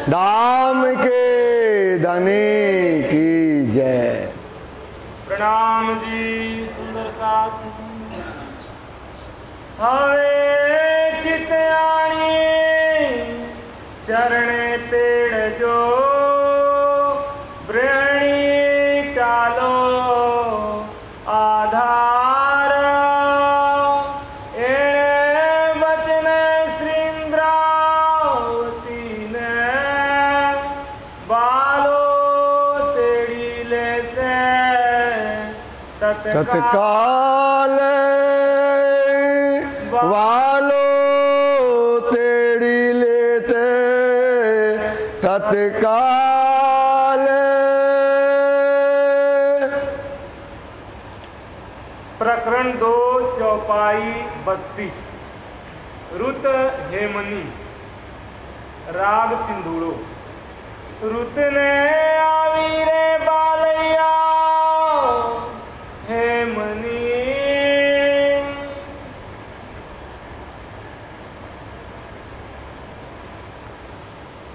धाम के धनी की जय। प्रणाम जी सुंदर साथ हवे चित्याणी चरणे पेड़ जो ब्रहणी टालो आधार एणे वचन श्रींद्रावती ने बालो तेड़ी ले से तत्काल वालो तेड़ी लेते तत्काल। प्रकरण 2 चौपाई 32 रुत हेमनी राग सिंधुड़ो। रुत ने आवी रे बालैया हेमनी।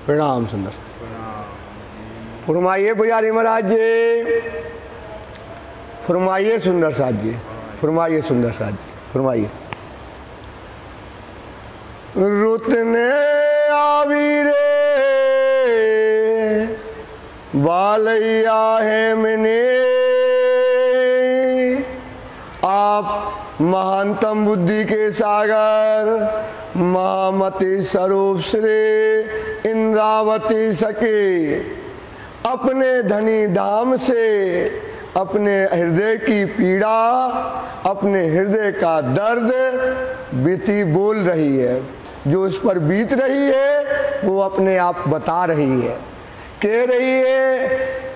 प्रणाम सुंदर। फरमाइए पुजारी महाराज जी, फरमाइए सुंदर साथ जी, फरमाइए सुंदर साथ जी, फरमाइए। रुत ने आवी रे बालैया हेमनी। आप महानतम बुद्धि के सागर महामति स्वरूप श्री इंद्रावती सके अपने धनी धाम से अपने हृदय की पीड़ा, अपने हृदय का दर्द बीती बोल रही है। जो उस पर बीत रही है वो अपने आप बता रही है, कह रही है।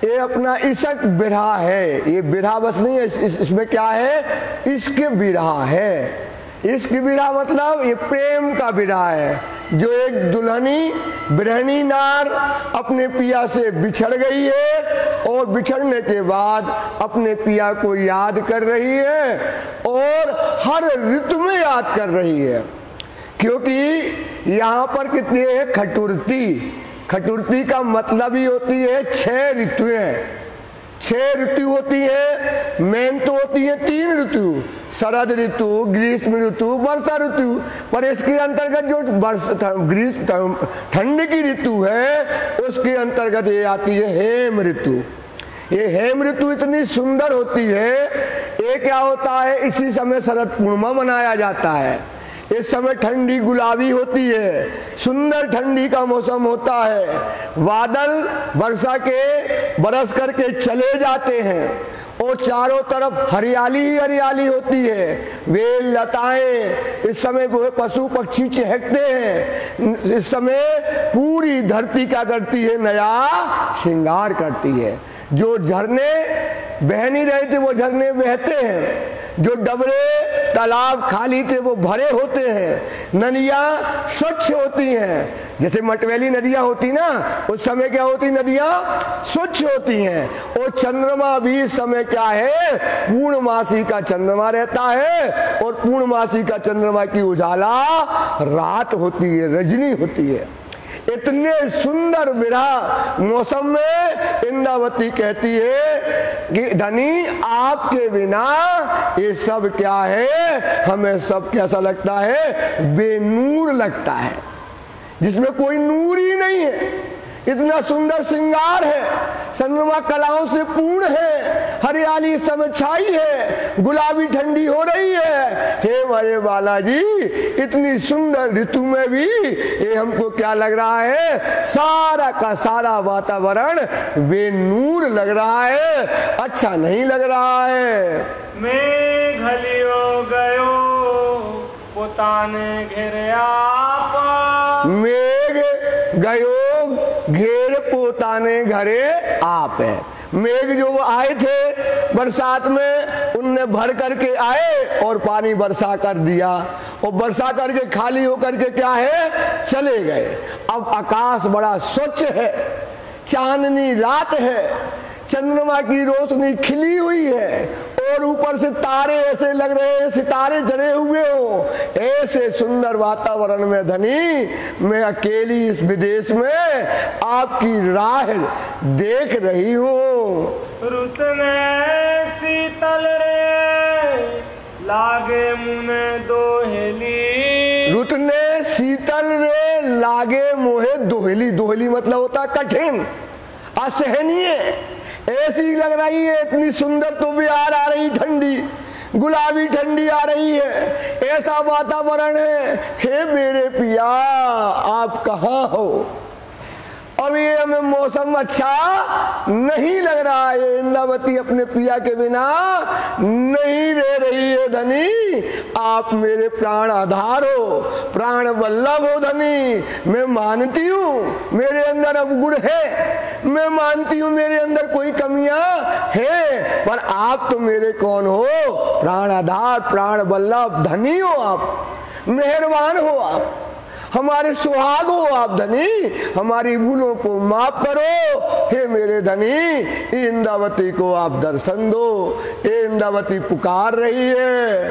ये अपना इशक बिरहा है, ये बिरहा बस नहीं है, इसमें क्या है, इश्क बिरहा है। इश्क बिरहा मतलब ये प्रेम का बिरहा है। जो एक दुल्हनी ब्रहणी नार अपने पिया से बिछड़ गई है और बिछड़ने के बाद अपने पिया को याद कर रही है और हर ऋतु में याद कर रही है। क्योंकि यहाँ पर कितनी है खटुरती। खटुरती का मतलब ही होती है 6 ऋतुएं। 6 ऋतु होती है, मेन तो होती है 3 ऋतु, शरद ऋतु, ग्रीष्म ऋतु, वर्षा ऋतु। पर इसके अंतर्गत जो ग्रीष्म ठंड की ऋतु है उसके अंतर्गत ये आती है हेम ऋतु। ये हेम ऋतु इतनी सुंदर होती है। ये क्या होता है, इसी समय शरद पूर्णिमा मनाया जाता है। इस समय ठंडी गुलाबी होती है, सुंदर ठंडी का मौसम होता है। बादल वर्षा के बरस करके चले जाते हैं और चारों तरफ हरियाली ही हरियाली होती है। वेल लताएं, इस समय पशु पक्षी चहकते हैं। इस समय पूरी धरती क्या करती है, नया श्रृंगार करती है। जो झरने बह नहीं रहे थे वो झरने बहते हैं, जो डबरे तालाब खाली थे वो भरे होते हैं, नदियाँ स्वच्छ होती हैं। जैसे मटवैली नदियाँ होती ना, उस समय क्या होती, नदियाँ स्वच्छ होती हैं। और चंद्रमा भी इस समय क्या है, पूर्णमासी का चंद्रमा रहता है और पूर्णमासी का चंद्रमा की उजाला रात होती है, रजनी होती है। इतने सुंदर विरह मौसम में इंद्रावती कहती है कि धनी आपके बिना ये सब क्या है, हमें सब कैसा लगता है, बेनूर लगता है, जिसमें कोई नूर ही नहीं है। इतना सुंदर श्रृंगार है, चंद्रमा कलाओं से पूर्ण है, हरियाली इस समय छाई है, गुलाबी ठंडी हो रही है। हे मेरे बालाजी, इतनी सुंदर ऋतु में भी ये हमको क्या लग रहा है, सारा का सारा वातावरण बेनूर लग रहा है, अच्छा नहीं लग रहा है। मैं घलियो गयो पोताने घेरे आप। मेघ गयो घेर पोताने घरे आप है। मेघ जो आए थे बरसात में, उनने भर करके आए और पानी बरसा कर दिया और बरसा करके खाली होकर के क्या है, चले गए। अब आकाश बड़ा स्वच्छ है, चांदनी रात है, चंद्रमा की रोशनी खिली हुई है और ऊपर से तारे ऐसे लग रहे हैं, सितारे जड़े हुए हो। ऐसे सुंदर वातावरण में धनी मैं अकेली इस विदेश में आपकी राह देख रही हूँ। रुत में शीतल रे लागे मुने दोहेली। रुत ने शीतल रे लागे मोहे दोहली। दोहली मतलब होता है कठिन, असहनीय। ऐसी लग रही है, इतनी सुंदर तो बिहार आ रही, ठंडी गुलाबी ठंडी आ रही है, ऐसा वातावरण है। हे मेरे पिया आप कहाँ हो? अब ये हमें मौसम अच्छा नहीं लग रहा है। इंद्रावती अपने पिया के बिना नहीं रह रही है धनी। आप मेरे प्राण आधार हो, प्राण वल्लभ हो धनी। मैं मानती हूँ मेरे अंदर अवगुण है, मैं मानती हूँ मेरे अंदर कोई कमियां है, पर आप तो मेरे कौन हो? प्राण आधार, प्राण वल्लभ धनी हो आप, मेहरबान हो आप, हमारे सुहाग हो आप धनी। हमारी भूलों को माफ करो हे मेरे धनी। इंद्रावती को आप दर्शन दो। इंद्रावती पुकार रही है।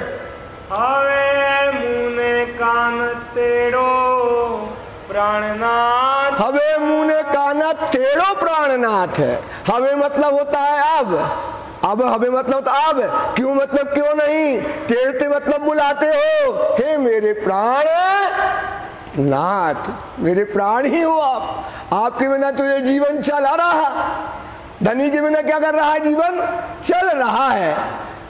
हवे मुने कान तेड़ो प्राणनाथ। हवे मुने काना तेड़ो प्राणनाथ है। हवे मतलब होता है अब हमें मतलब अब, क्यों मतलब क्यों नहीं, तेरते मतलब बुलाते हो। हे मेरे प्राण नाथ, मेरे प्राण ही हो आप। आपके बिना तो ये जीवन चला रहा, धनी के बिना क्या कर रहा है? जीवन चल रहा है,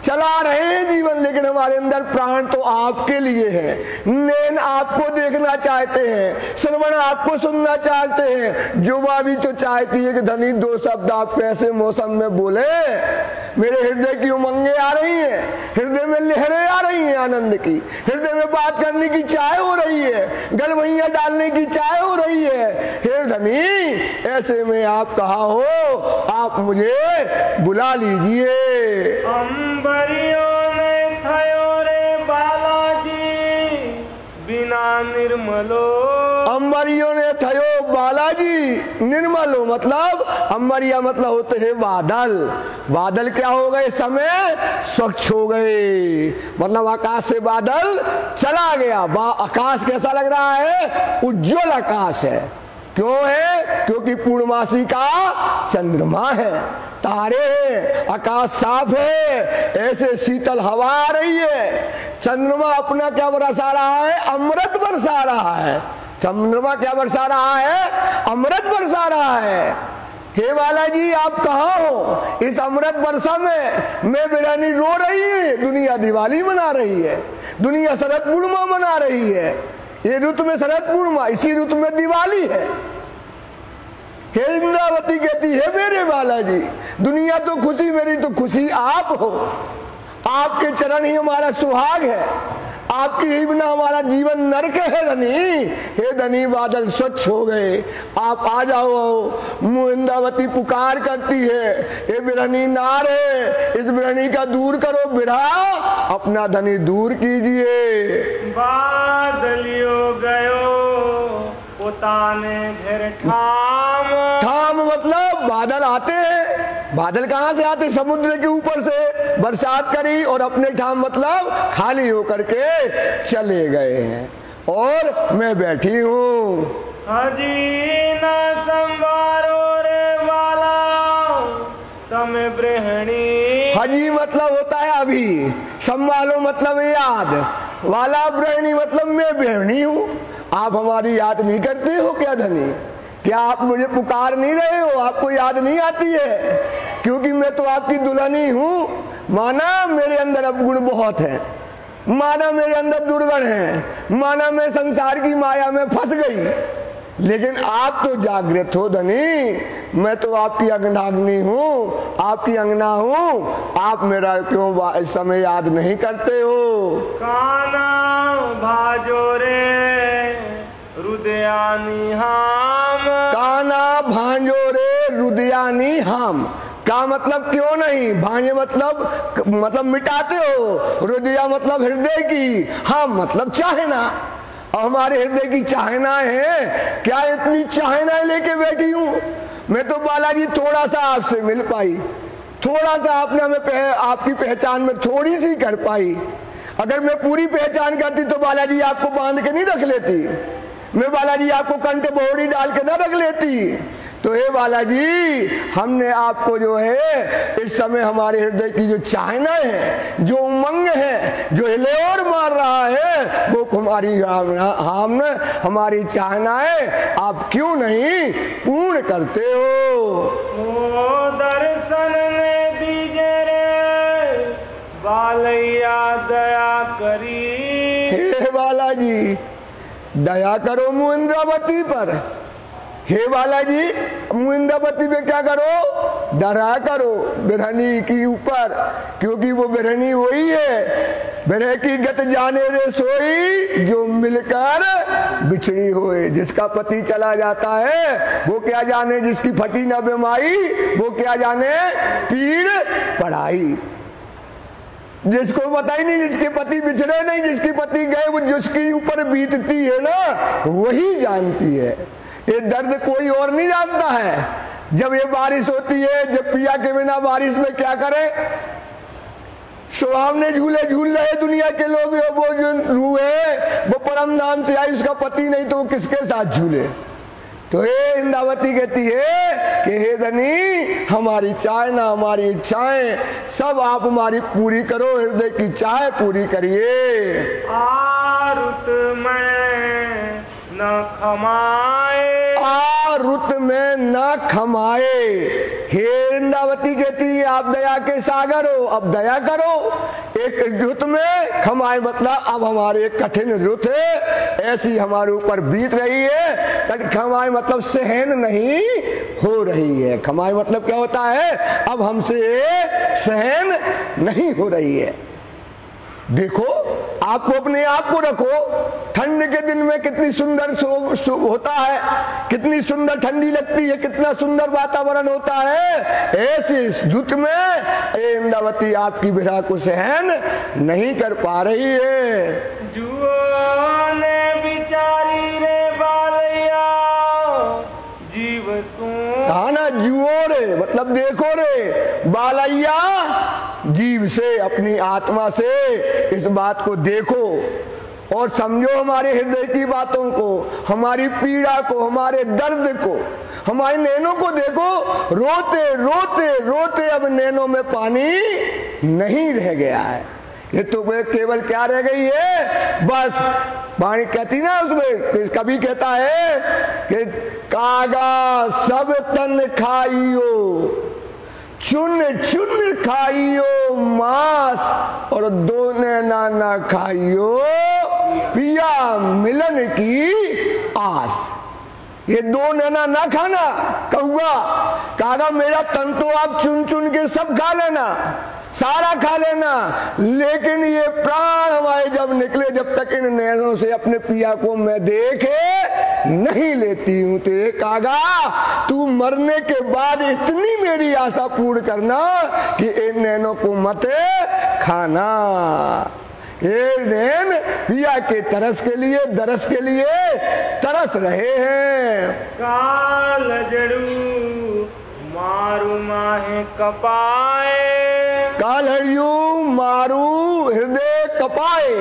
चला रहे हैं जीवन, लेकिन हमारे अंदर प्राण तो आपके लिए है। नैन आपको देखना चाहते हैं, श्रवण आपको सुनना चाहते हैं, जुबा भी तो चाहती है कि धनी दो शब्द आप कैसे मौसम में बोले। मेरे हृदय की उमंगें आ रही हैं, हृदय में लहरें आ रही हैं आनंद की, हृदय में बात करने की चाह हो रही है, गलवैया डालने की चाह हो रही है। हे धनी, ऐसे में आप कहाँ हो? आप मुझे बुला लीजिए। अंबरियों ने थयो रे बालाजी बिना निर्मलो। अंबरियों ने थयो बालाजी निर्मलो मतलब अंबरिया मतलब होते हैं बादल। बादल क्या हो गए? समय स्वच्छ हो गए, मतलब आकाश से बादल चला गया। आकाश कैसा लग रहा है? उज्ज्वल आकाश है। क्यों है? क्योंकि पूर्णमासी का चंद्रमा है, तारे हैं, आकाश साफ है, ऐसे शीतल हवा आ रही है। चंद्रमा अपना क्या बरसा रहा है? अमृत बरसा रहा है। चंद्रमा क्या बरसा रहा है? अमृत बरसा रहा है। हे बालाजी आप कहाँ हो? इस अमृत वर्षा में मैं बिरानी रो रही है, दुनिया दिवाली मना रही है, दुनिया शरद पूर्णिमा मना रही है। ये ऋतु में शरद पूर्णिमा, इसी ऋतु में दिवाली है। हे इंद्रावती कहती है मेरे बालाजी, दुनिया तो खुशी, मेरी तो खुशी आप हो। आपके चरण ही हमारा सुहाग है, आपके ही बिना हमारा जीवन नरक है धनी। हे धनी बादल स्वच्छ हो गए, आप आ जाओ। इंद्रावती पुकार करती है, हे बिरहनी नार है, इस बिरहनी का दूर करो बिरहा, अपना धनी दूर कीजिए। बादलियो गयो पोताने घर ठाम। ठाम मतलब बादल आते हैं। बादल कहाँ से आते? समुद्र के ऊपर से बरसात करी और अपने ठाम मतलब खाली होकर के चले गए हैं, और मैं बैठी हूँ। हजी न संवारो रे वाला तमे ब्रहणी। हजी मतलब होता है अभी, संभालो मतलब याद, वाला ब्रहणी मतलब मैं ब्रहणी हूँ। आप हमारी याद नहीं करते हो क्या धनी? क्या आप मुझे पुकार नहीं रहे हो? आपको याद नहीं आती है? क्योंकि मैं तो आपकी दुल्हनी हूँ। माना मेरे अंदर अवगुण बहुत है, माना मेरे अंदर दुर्गुण है, माना मैं संसार की माया में फंस गई, लेकिन आप तो जागृत हो धनी। मैं तो आपकी अंगनाग्नि हूँ, आपकी अंगना हूँ। आप मेरा क्यों इस समय याद नहीं करते हो? काना भाजो रे रुदयानी हम। काना भांजो रे रुदयानी हम का मतलब क्यों नहीं? भांजे मतलब मिटाते हो, रुदया मतलब हृदय की, हम मतलब चाहना। हमारे हृदय की चाहना है क्या? इतनी चाहना लेके बैठी हूँ मैं तो बालाजी, थोड़ा सा आपसे मिल पाई, थोड़ा सा आपने हमें आपकी पहचान में थोड़ी सी कर पाई। अगर मैं पूरी पहचान करती तो बालाजी आपको बांध के नहीं रख लेती, मैं बालाजी आपको कंठ बोहड़ी डाल के ना रख लेती। तो हे बालाजी, हमने आपको जो है इस समय हमारे हृदय की जो चाहना है, जो उमंग है, जो हिलोर मार रहा है, वो हमारी चाहनाएं आप क्यों नहीं पूर्ण करते हो? ओ दर्शन ने दीजे रे बालैया दया करी। हे बालाजी, दया करो मुंद्रावती पर। हे बालाजी, मुंद्रावती पे क्या करो? दया करो बिरहनी की ऊपर, क्योंकि वो बिरहनी वही है, बिरह की गत जाने रे सोई, जो मिलकर बिछड़ी होए। जिसका पति चला जाता है वो क्या जाने, जिसकी फटी न बेमाई वो क्या जाने पीड़ पड़ाई। जिसको पता ही नहीं, जिसके पति बिछड़े नहीं, जिसके पति गए, वो जिसके ऊपर बीतती है ना वही जानती है। ये दर्द कोई और नहीं जानता है। जब ये बारिश होती है, जब पिया के बिना बारिश में क्या करें, सुहावने झूले झूल रहे दुनिया के लोग, वो जो रूह है वो परम नाम से आई, उसका पति नहीं तो वो किसके साथ झूले? तो हे इंद्रावती कहती है कि हे धनी, हमारी चाहना, हमारी इच्छाएं सब आप हमारी पूरी करो, हृदय की चाह पूरी करिए। आरुत में न खमाए, आरुत में न खमाए। हे इंद्रावती कहती है आप दया के सागर हो, अब दया करो। एक रुत में खमाए मतलब अब हमारे कठिन रुत है, ऐसी हमारे ऊपर बीत रही है। खमाए मतलब सहन नहीं हो रही है। खमाए मतलब क्या होता है? अब हमसे सहन नहीं हो रही है। देखो, आपको अपने आप को रखो, ठंड के दिन में कितनी सुंदर होता है, कितनी सुंदर ठंडी लगती है, कितना सुंदर वातावरण होता है। ऐसे दुख में इंद्रावती आपकी विरह को सहन नहीं कर पा रही है। जुओ ने बिचारी रे बालैया जीव सू। हाँ ना, जुओ रे मतलब देखो रे, बालैया जीव से, अपनी आत्मा से इस बात को देखो और समझो हमारे हृदय की बातों को, हमारी पीड़ा को, हमारे दर्द को, हमारे नैनों को देखो। रोते रोते रोते अब नैनों में पानी नहीं रह गया है। ये तो केवल क्या रह गई है? बस पानी कहती ना उसमें, कभी कहता है कि कागा सब तन खाइयो, चुन चुन खाइयो मांस, और दो नैना ना खाइयो पिया मिलन की आस। ये दो नैना ना खाना, कहुआ कागा मेरा तन तो आप चुन चुन के सब खा लेना, सारा खा लेना, लेकिन ये प्राण हमारे जब निकले, जब तक इन नैनों से अपने पिया को मैं देखे नहीं लेती हूं, तो ये कागा तू मरने के बाद इतनी मेरी आशा पूर्ण करना कि इन नैनों को मत खाना। ये नैन पिया के तरस के लिए, दरस के लिए तरस रहे हैं। काल जड़ू मारू माहे कपाए, कालहरियू मारू हृदय कपाए।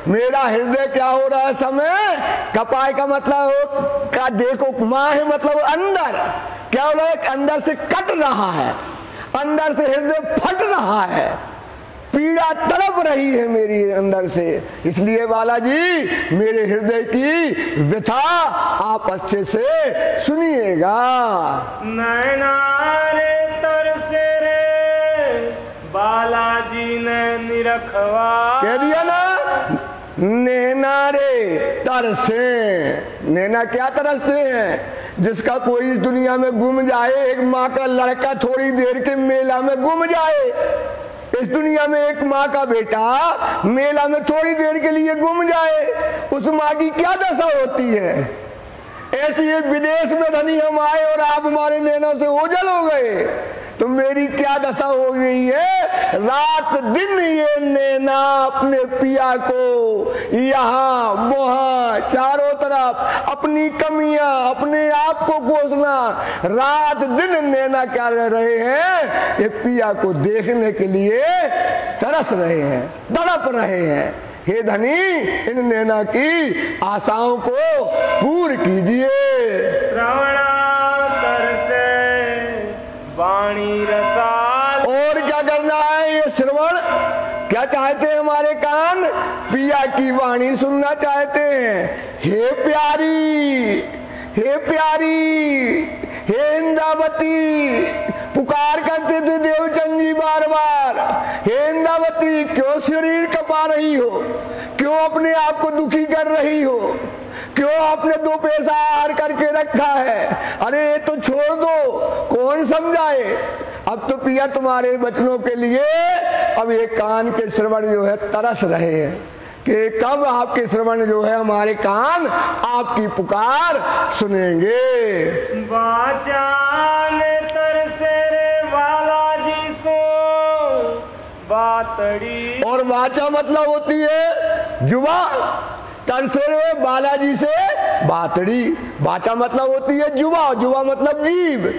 मेरा हृदय क्या हो रहा है समय? कपाए का मतलब का देखो, माँ है मतलब अंदर, क्या हो रहा है? अंदर से कट रहा है, अंदर से हृदय फट रहा है, पीड़ा तड़प रही है मेरी अंदर से। इसलिए बालाजी मेरे हृदय की व्यथा आप अच्छे से सुनिएगा। नैना रे तरसे रे बालाजी ने निरखवा, कह दिया ना, नैना रे तरसे। नैना क्या तरसते हैं? जिसका कोई इस दुनिया में गुम जाए, एक माँ का लड़का थोड़ी देर के मेला में गुम जाए, इस दुनिया में एक माँ का बेटा मेला में थोड़ी देर के लिए गुम जाए, उस माँ की क्या दशा होती है? ऐसी एक विदेश में धनी हम आए और आप हमारे नैनों से ओझल हो गए तो मेरी क्या दशा हो गई है। रात दिन ये नैना अपने पिया को यहाँ वहाँ चारों तरफ अपनी कमियां अपने आप को कोसना, रात दिन नैना क्या रह रहे हैं, ये पिया को देखने के लिए तरस रहे हैं, तड़प रहे हैं। हे धनी, इन नैना की आशाओं को पूर्ण कीजिए। श्रवणा तरसे वाणी रसाल। और क्या करना है, ये श्रवण क्या चाहते हैं हमारे कान, पिया की वाणी सुनना चाहते हैं। हे प्यारी, हे प्यारी, हे इंद्रावती, पुकार करते थे देवचंद जी बार बार। हे इंद्रावती, क्यों शरीर कपा रही हो, क्यों अपने आप को दुखी कर रही हो, क्यों आपने 2 पैसा आहार करके रखा है। अरे ये तो छोड़ दो, कौन समझाए। अब तो पिया तुम्हारे वचनों के लिए अब ये कान के श्रवण जो है तरस रहे हैं कि कब आपके श्रवण जो है हमारे कान आपकी पुकार सुनेंगे। वाचान तरसे रे बालाजी सो बातड़ी। और वाचा मतलब होती है जुबा, तरसे रे बालाजी से बातड़ी। वाचा मतलब होती है जुबा, जुबा मतलब जीभ।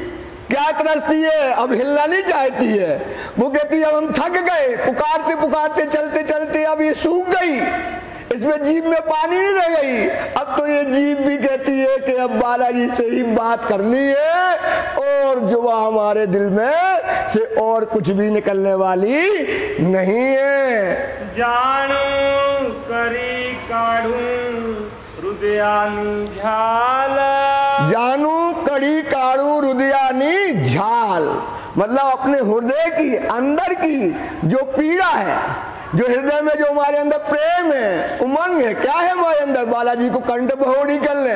क्या तरसती है, अब हिलना नहीं चाहती है। वो कहती है अब हम थक गए, पुकारते पुकारते चलते चलते अब ये सूख गई, इसमें जीभ में पानी नहीं रह गई। अब तो ये जीभ भी कहती है कि अब बालाजी से ही बात करनी है, और जुबा हमारे दिल में से और कुछ भी निकलने वाली नहीं है। जानू करी काढ़ू हृदयानी झाल। जानू कड़ी काड़ू हृदयानी झाल, मतलब अपने हृदय की अंदर की जो पीड़ा है, जो हृदय में जो हमारे अंदर प्रेम है, उमंग है, क्या है हमारे अंदर, बालाजी को कंठ बहोड़ी कर ले,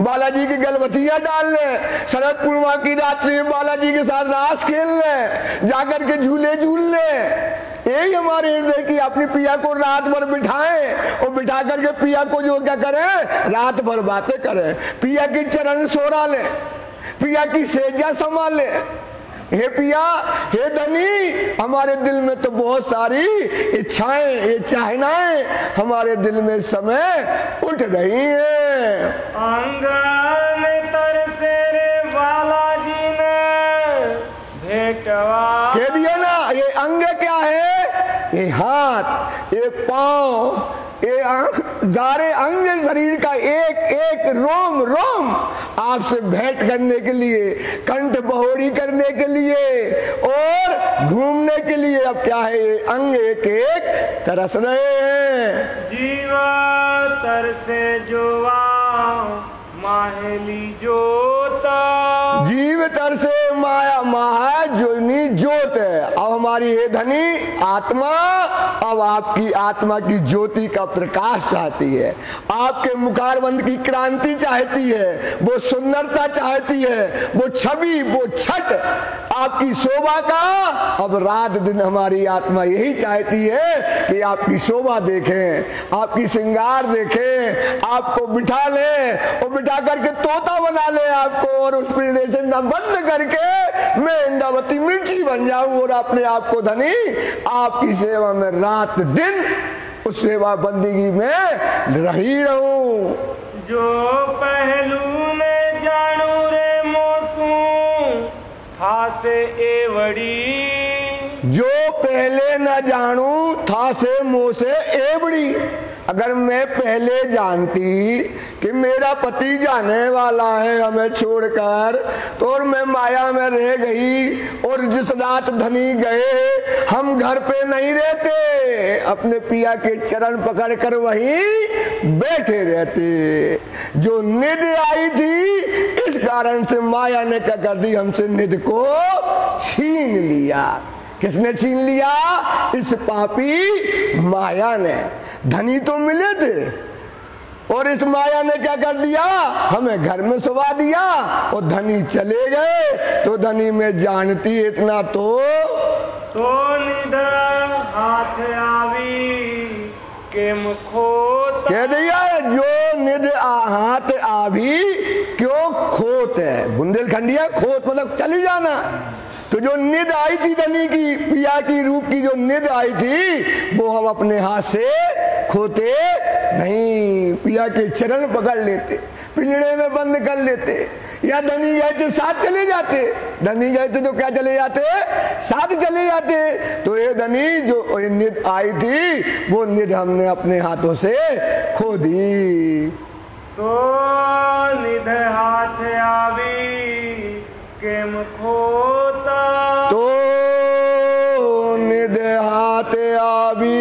बालाजी की गलबतियां डाल ले, शरद पूर्णिमा की रात्रि में बालाजी के साथ रास खेल ले, जाकर के झूले झूल ले। यही हमारे हृदय की अपनी पिया को रात भर बिठाएं, और बिठा करके पिया को जो क्या करें, रात भर बातें करें, पिया की चरण सोरा ले, पिया की सेजा संभाले। हे पिया, हे धनी, हमारे दिल में तो बहुत सारी इच्छाएं, ये चाहनाएं हमारे दिल में समय उठ रही हैं। अंगन तरसे रे बालाजी ने भेटवा। कह दिया ना, ये अंग क्या है, ये हाथ, ये पांव, ये सारे अंग शरीर का एक एक रोम रोम आपसे भेंट करने के लिए, कंठ बहोड़ी करने के लिए और घूमने के लिए अब क्या है, ये अंग एक एक तरस रहे हैं। जीवा तरसे जोवा माहेली जोता। जीव तरसे माया माया जोनी जोत है। अब हमारी ये धनी आत्मा अब आपकी आत्मा की ज्योति का प्रकाश चाहती है, आपके मुखारबंद की क्रांति चाहती है, वो सुंदरता चाहती है, वो छवि, वो छठ आपकी शोभा का। अब रात दिन हमारी आत्मा यही चाहती है कि आपकी शोभा देखें, आपकी श्रृंगार देखें, आपको बिठा ले और बिठा करके तोता बना ले आपको, और उस पिंजरे से बंद करके मैं इंद्रावती मिर्ची बन जाऊं और अपने आप को धनी आपकी सेवा में रात दिन उस सेवा बंदगी में रही रहूं। जो पहलू में जानू रे मोसू था से एवड़ी। जो पहले न जानू था से मुंह से एवड़ी। अगर मैं पहले जानती कि मेरा पति जाने वाला है हमें छोड़कर, तो और मैं माया में रह गई, और जिस रात धनी गए हम घर पे नहीं रहते, अपने पिया के चरण पकड़कर वहीं बैठे रहते। जो निध आई थी, इस कारण से माया ने क्या कर दी, हमसे निध को छीन लिया। किसने छीन लिया? इस पापी माया ने। धनी तो मिले थे, और इस माया ने क्या कर दिया, हमें घर में सुवा दिया, और धनी चले गए। तो धनी में जानती इतना तो निध हाथ आवी के मुखोत। कह दिया है, जो निध हाथ आवी क्यों खोत है। बुंदेलखंडिया खोत मतलब चली जाना। तो जो निध आई थी धनी की, पिया की रूप की जो निध आई थी, वो हम अपने हाथ से खोते नहीं। पिया के चरण पकड़ लेते, पिंजड़े में बंद कर लेते, या धनी गए थे साथ चले जाते। धनी गए थे तो क्या चले जाते, साथ चले जाते। तो ये धनी जो निध आई थी, वो निध हमने अपने हाथों से खो दी। तो निध हाथ आवी केम खोता, तो निध हाथ आवी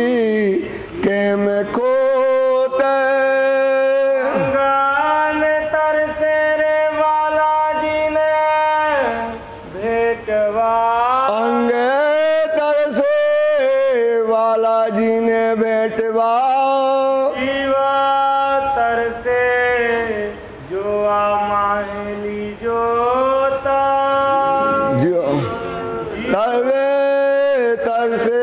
केम खोते, अंगन तरसे रे वाला जी ने भेटवा, अंग तरसे वाला जी ने भेटवा, जीवा तरसे जो आ माहेली जोता, जो तवे तरसे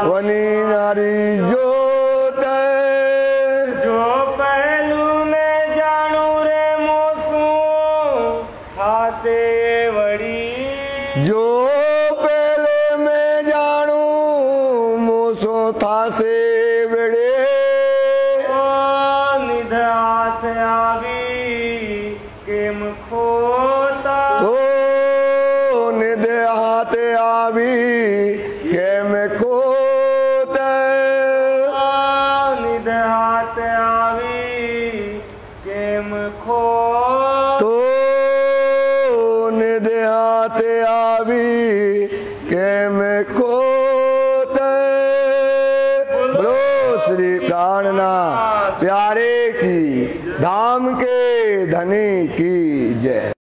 वनी नारी जोते, जो पहलू ने जानू रे मोसू खासे वड़ी, जो पहले मैं जानू मोसो था से बड़े, ओ निध हाथ आवी केम खोता, तो निध हाथ आवी केम खोते, निध हाथ आवी केम खो, तो निध हाथ आवी केम खोते। बोलो श्री प्राणनाथ प्यारे की, धाम के धनी की जय।